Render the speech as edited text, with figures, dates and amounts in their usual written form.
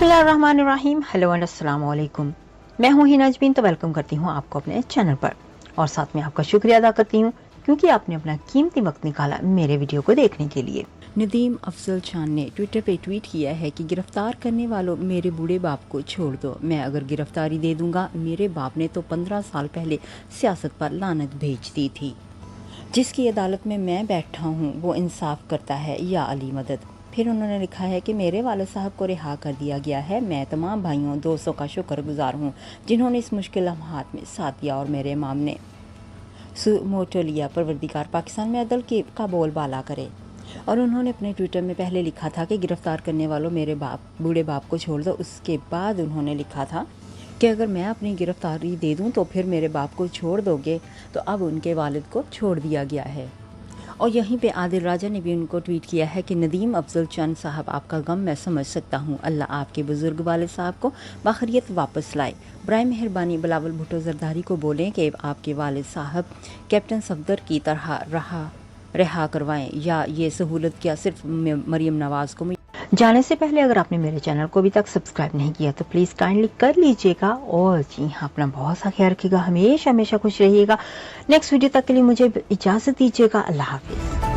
बिस्मिल्लाहिर्रहमानिर्रहीम। Hello and अस्सलाम वालेकुम। मैं हूँ हिना अजमीन, तो वेलकम करती हूँ आपको अपने चैनल पर और साथ में आपका शुक्रिया अदा करती हूँ क्योंकि आपने अपना कीमती वक्त निकाला मेरे वीडियो को देखने के लिए। नदीम अफजल खान ने ट्विटर पे ट्वीट किया है कि गिरफ्तार करने वालों मेरे बूढ़े बाप को छोड़ दो। मैं अगर गिरफ्तारी दे दूंगा, मेरे बाप ने तो 15 साल पहले सियासत पर लानत भेज दी थी। जिसकी अदालत में मैं बैठा हूँ वो इंसाफ करता है या अली मदद। फिर उन्होंने लिखा है कि मेरे वालिद साहब को रिहा कर दिया गया है। मैं तमाम भाइयों दोस्तों का शुक्रगुजार हूँ जिन्होंने इस मुश्किल लम्हात में साथ दिया और मेरे इमाम ने मोटो लिया। परवरदिगार पाकिस्तान में अदल का बोलबाला करे। और उन्होंने अपने ट्विटर में पहले लिखा था कि गिरफ्तार करने वालों मेरे बूढ़े बाप को छोड़ दो। उसके बाद उन्होंने लिखा था कि अगर मैं अपनी गिरफ्तारी दे दूं तो फिर मेरे बाप को छोड़ दोगे। तो अब उनके वालिद को छोड़ दिया गया है। और यहीं पे आदिल राजा ने भी उनको ट्वीट किया है कि नदीम अफजल चंद साहब, आपका गम मैं समझ सकता हूँ। अल्लाह आपके बुजुर्ग वालिद साहब को बाखरियत वापस लाए। बराए मेहरबानी बिलावल भुट्टो जरदारी को बोलें कि आपके वालिद साहब कैप्टन सफदर की तरह रिहा करवाएं या ये सहूलत क्या सिर्फ मरियम नवाज को। जाने से पहले अगर आपने मेरे चैनल को अभी तक सब्सक्राइब नहीं किया तो प्लीज़ काइंडली कर लीजिएगा और जी हाँ, अपना बहुत सा ख्याल रखिएगा। हमेशा हमेशा खुश रहिएगा। नेक्स्ट वीडियो तक के लिए मुझे इजाज़त दीजिएगा। अल्लाह हाफिज़।